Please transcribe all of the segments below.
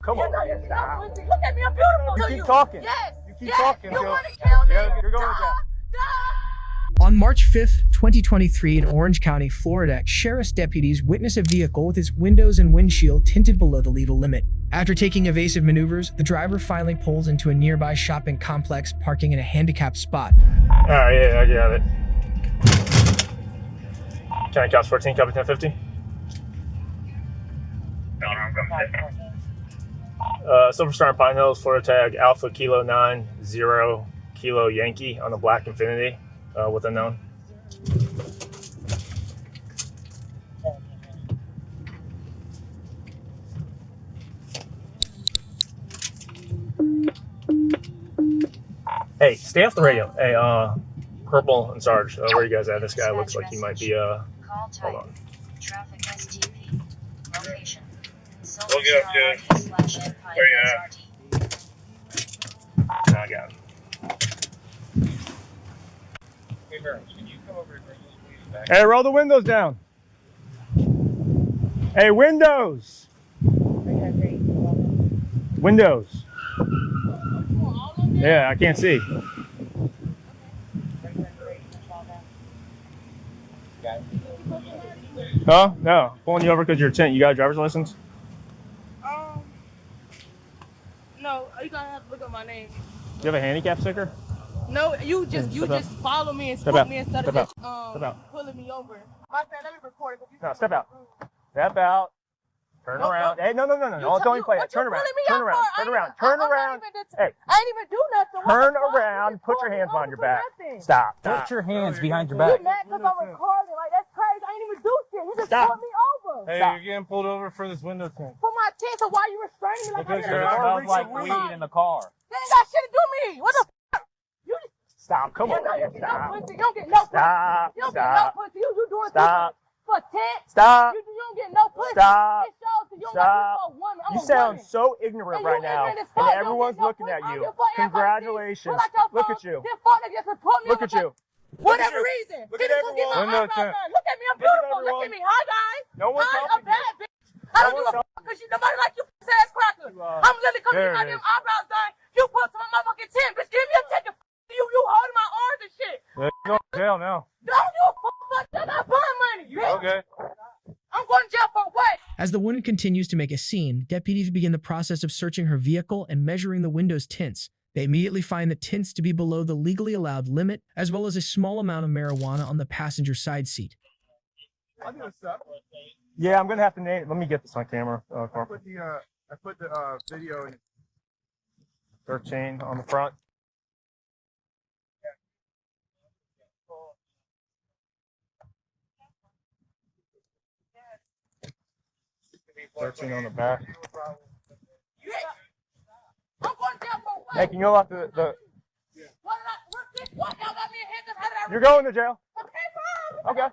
Come on. Look at me, I'm beautiful. You keep talking. Yes. You keep talking. You want to kill me? Yeah, you're going to jail. On March 5th, 2023, in Orange County, Florida, sheriff's deputies witness a vehicle with its windows and windshield tinted below the legal limit. After taking evasive maneuvers, the driver finally pulls into a nearby shopping complex, parking in a handicapped spot. Alright, yeah, I got it. County Cops 14, copy 1050. Silver Star in Pine Hills, Florida tag Alpha Kilo 9 0 Kilo Yankee on the black Infiniti with unknown. Hey, stay off the radio. Hey, Purple and Sarge, where you guys at? This guy looks like he might be, hold on. Traffic STP. Location. We'll get up to it. Where you at? I got him. Hey, Burns, can you come over and bring this please back? Hey, roll the windows down. Hey, windows. Windows. Yeah, I can't see. Huh? No. Pulling you over because you're a tent. You got a driver's license? No, you gotta have to look at my name. Do you have a handicap sticker? No, you just follow me and spook me instead of just pulling me over. My bad, let me record it. No, step out. Step out. Turn around. Hey, no. Don't play that. Turn around. Turn around. Turn around. Hey. I ain't even do nothing. Turn around. Put your hands behind your back. Stop. Put your hands behind your back. You mad because I'm recording? Like, that's crazy. I ain't even do shit. You just pulled me over. Hey, you're getting pulled over for this window tint. For my tent, so why you restraining me like Because I'm it smells like weed in the car. That ain't got shit to do with me. What the fuck? You just Stop. Come on. Stop. You don't get no pussy. Stop. You don't get no pussy. You doing Stop. for tent. Stop. You don't get no pussy. Stop. It shows that you don't Stop. got a woman. I'm You a sound woman. so ignorant right now, and everyone's looking at you. Congratulations. Look at you. Look at you. Whatever reason. Look at everyone. Look at me. I'm beautiful. Look at me. Hi, guys. No one's I'm a helping bad you. bitch. I don't give a fuck because nobody like you ass cracker. I'm literally coming in my damn eyebrows done. You put some motherfucking tent. Bitch, give me a ticket. You holding my arms and shit. You're going to jail now. Don't you fuck. You're not buying money, bitch. Okay. I'm going to jail for what? As the woman continues to make a scene, deputies begin the process of searching her vehicle and measuring the window's tints. They immediately find the tints to be below the legally allowed limit, as well as a small amount of marijuana on the passenger side seat. Yeah, I'm gonna have to name it. Let me get this on camera. I put the video in. Dirt chain on the front. Dirt chain on the back. I'm going to jail for what? Hey, can you go off the What y'all got me in handcuffs? How did I You're going to jail. Okay, fine. Okay.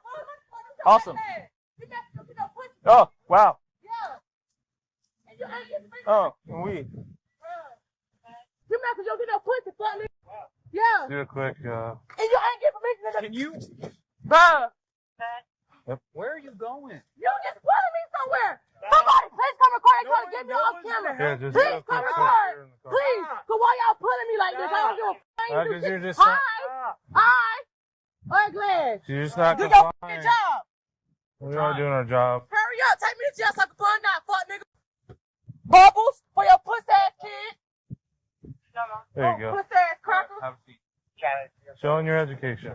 Awesome. You got to get no pussy. Oh, wow. Yeah. And you ain't getting me. Oh, and weed. You mad because you don't get no pussy, fuck nigga. Yeah. Do a quick, And you ain't getting permission to. Can you? Bruh. Yep. Where are you going? You just pulling me somewhere. Somebody, please come record. They trying to get me off camera. Yeah, just Please come record. Please. Cause why y'all pulling me like this? I don't give a fuck. Because you're just Hi. Hi, Glenn. you're just not Do your fucking complying. job. We are doing our job. Hurry up. Take me to jail so I can find out, fuck nigga. Bubbles for your pussy ass kid. There you go. Pussy ass cracker. Have a seat. Showing your education.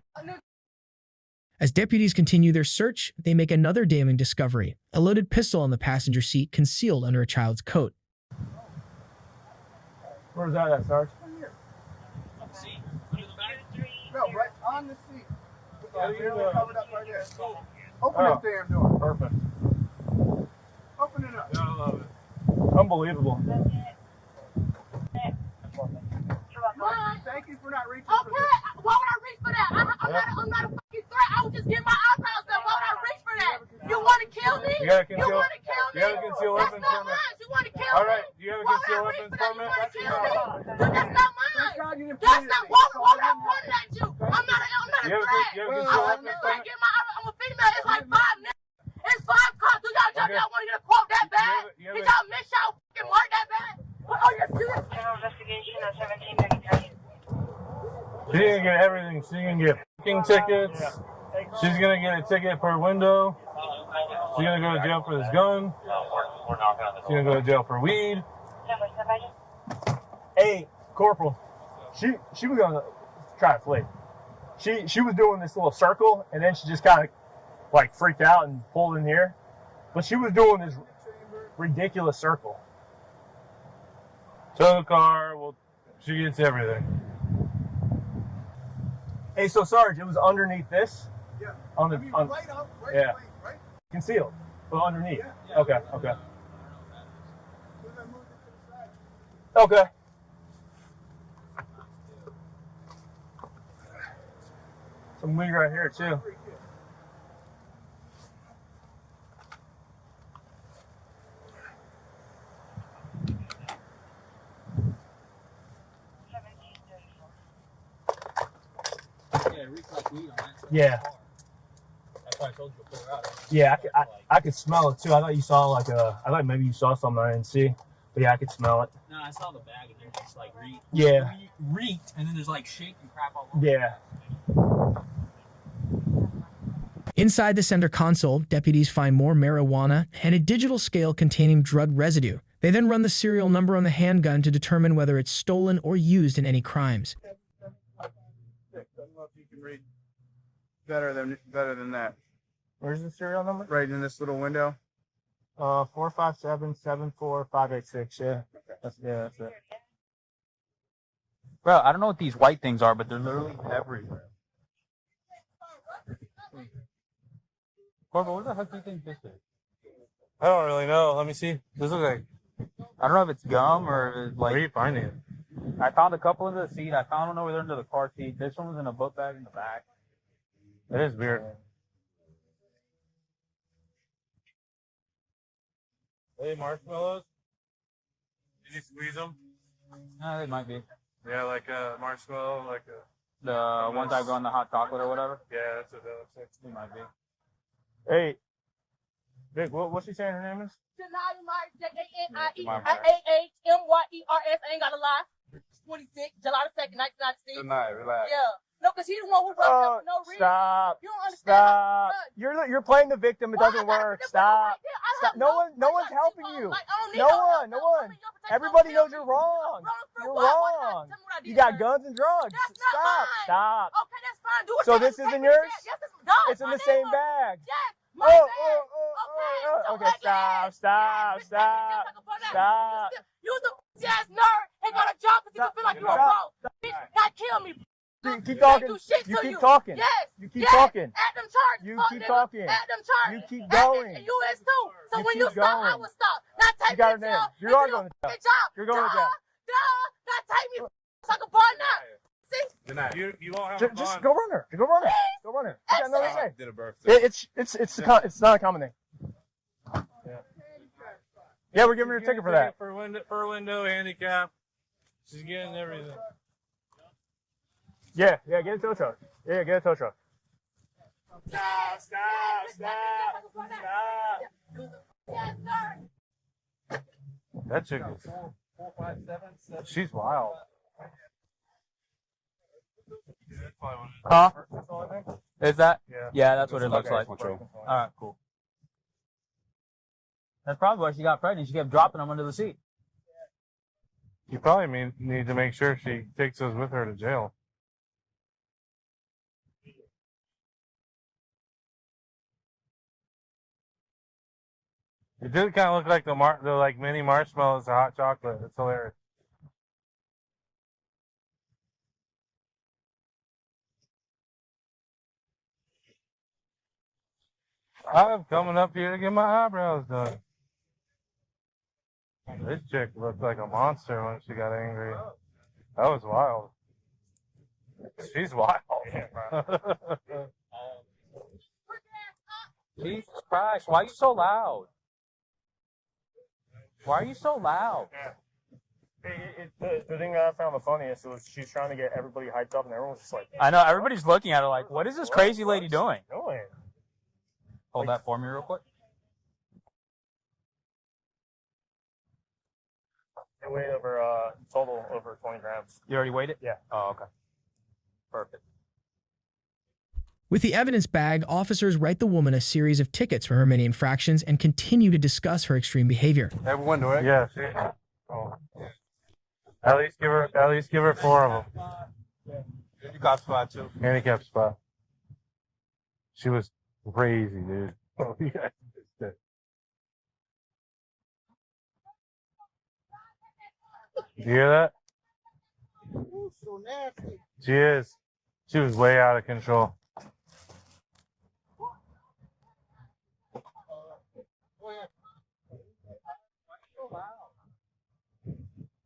As deputies continue their search, they make another damning discovery: a loaded pistol on the passenger seat concealed under a child's coat. Where's that at, Sarge? No, right on the seat. Covered up right there. Open this damn door. Perfect. Open it up. I love it. Unbelievable. Thank you for not reaching Okay, for this. why would I reach for that? I'm not a fucking threat. I was just getting my eyebrows done. Why would I reach for that? You want to kill me? You gotta You conceal. want to kill me? You have a concealed That's weapons not permit. mine. You want to kill All me? right. Do you have a Why would concealed I reach weapons for that? You permit? want to kill me? That's Dude, that's not mine. Thank God you didn't That's point not it. why would I point it at you? I'm not a You have a threat. concealed I'm weapons permit? a female. It's like 5 niggas. It's 5 cops. Do y'all want to get a quote that bad? You have Did a- y'all miss y'all fucking mark that bad? investigation of 1733. She's gonna get everything. She's gonna get fucking tickets. She's gonna get a ticket per window. She's gonna go to jail for this gun. She's gonna go to jail for weed. Hey, Corporal. She was gonna try to flee. She was doing this little circle, and then she just kind of like freaked out and pulled in here. But she was doing this ridiculous circle. Tow the car. Well, she gets everything. Hey, so Sarge, it was underneath this? Yeah. On the I mean, on, right up, right yeah. away, right? Concealed. Well, underneath. Yeah. Okay. As soon as I moved it to the side. Okay. Some weed right here too. Yeah, it reeks like weed on that. Yeah. That's why I told you to pull her out. Yeah, I could smell it too. I thought you saw I thought maybe you saw something I didn't see. But yeah, I could smell it. No, I saw the bag and there's just like Yeah. reeked, and then there's like shake and crap all over. Yeah. Inside the center console, deputies find more marijuana and a digital scale containing drug residue. They then run the serial number on the handgun to determine whether it's stolen or used in any crimes. I don't know if you can read better than that. Where's the serial number? Right in this little window. 457-74586. Yeah. That's it. Bro, I don't know what these white things are, but they're literally everywhere. Corporal, what the heck do you think this is? I don't really know. Let me see. This looks like. I don't know if it's gum or if it's Where are like. you finding it? I found a couple under the seat. I found one over there under the car seat. This one was in a book bag in the back. It is weird. Hey, marshmallows. Did you squeeze them? They might be. Yeah, like a marshmallow, like a. The ones that go in the hot chocolate or whatever. Yeah, that's what that looks like. They might be. Hey, Vic, what's she saying her name is? Janiyah Myers, Janiyers. My I ain't got a lie. 26, July the 2nd, 1996. Tonight, relax. Yeah. No, because he's the one who rubbed up for no reason. Stop. You don't understand. Stop. You're playing the victim. It doesn't Why? work. That's Stop. right there. I Stop. have No one's helping you. Like, I don't need No help. one. I'm in your protection. Everybody Don't knows feel you're me. wrong. Wrong for You're what? wrong. Tell me what I did, You got sir. guns and drugs. That's not Stop. mine. Stop. Okay, that's fine. Do it. So this isn't yours? Yes, It's in the same bag. Yes, my bag. Okay, stop. Stop. You the ass nerd ain't got a job because you feel like you're a bro. Bitch, God kill me. Keep talking. You keep talking. Yes. You keep talking. Add them charges. You fuck keep nigga. talking. Add them charges. You keep Add going. And you is too. So You when you keep stop, I going. will stop. Now take You got her me to name. jail. You and are do going to your jail. fucking job. You're going to jail. Now take me like a bar now. See? You won't have Just go run her. Go run her. Go run her. You got nothing to say. Did a birthday. It's not a common thing. Yeah, we're giving her a ticket for that. Per window, handicap. She's getting everything. Yeah, get a tow truck. Yeah, get a tow truck. That chick is. She's wild. Huh? Is that? Yeah. Yeah, that's what it looks like. Control. All right, cool. That's probably why she got pregnant. She kept dropping them under the seat. You probably need to make sure she takes those with her to jail. It did kind of look like the like mini marshmallows, the hot chocolate. It's hilarious. I'm coming up here to get my eyebrows done. This chick looked like a monster when she got angry. That was wild. She's wild. Jesus Christ, why are you so loud? Why are you so loud? The thing that I found the funniest was she's trying to get everybody hyped up, and everyone's just like, I know, everybody's looking at her like, what is this crazy lady doing? doing? Hold that for me real quick. I weighed over total over 20 grams. You already weighed it? Yeah. Oh, okay. Perfect. With the evidence bag, officers write the woman a series of tickets for her many infractions and continue to discuss her extreme behavior. Every window, right? Yeah. Oh. At least give her 4 of them. Handicap spot too. Handicap spot. She was crazy, dude. Oh, yeah. You hear that? Ooh, so nasty. She is. She was way out of control.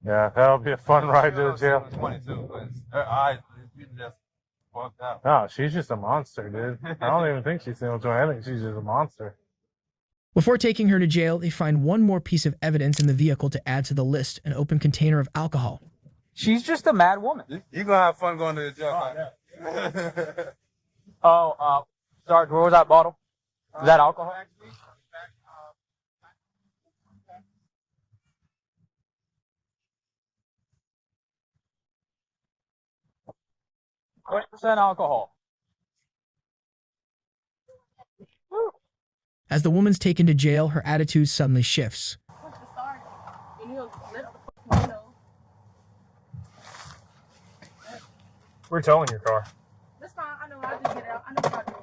Yeah, that'll be a fun ride to the jail. 22, but her eyes, you just fucked up. No, she's just a monster, dude. I don't even think she's single joint. I think she's just a monster. Before taking her to jail, they find one more piece of evidence in the vehicle to add to the list, an open container of alcohol. She's just a mad woman. You're gonna have fun going to the jail. Oh, sorry, where was that bottle? Is that alcohol? 20% alcohol. As the woman's taken to jail, her attitude suddenly shifts. Push the start, and he'll lift the window. We're towing your car. That's fine. I know. I'll just get out. I know what I do.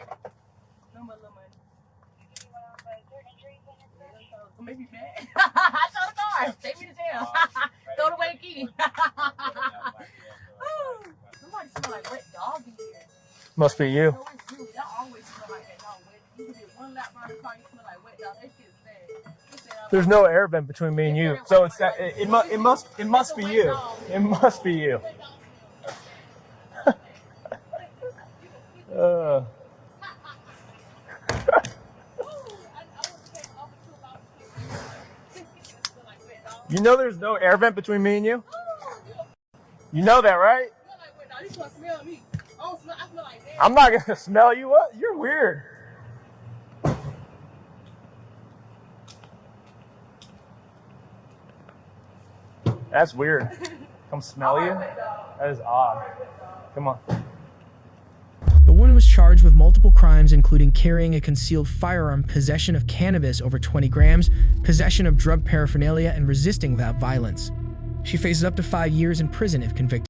No more little money. So maybe bad. I told the car. Take me to jail. Throw away the key. Somebody smell like wet dog in here. Must be you. No, it's you. Y'all always smell like that dog wet. You can get one lap around the car, you smell like wet dog. That shit's sad. There's no air vent between me and you, so it's that. It must be you. It must be you. You know there's no air vent between me and you? You know that, right? I'm not gonna smell you. What? You're weird. That's weird. Come smell you? That is odd. Come on. The woman was charged with multiple crimes, including carrying a concealed firearm, possession of cannabis over 20 grams, possession of drug paraphernalia, and resisting without violence. She faces up to 5 years in prison if convicted.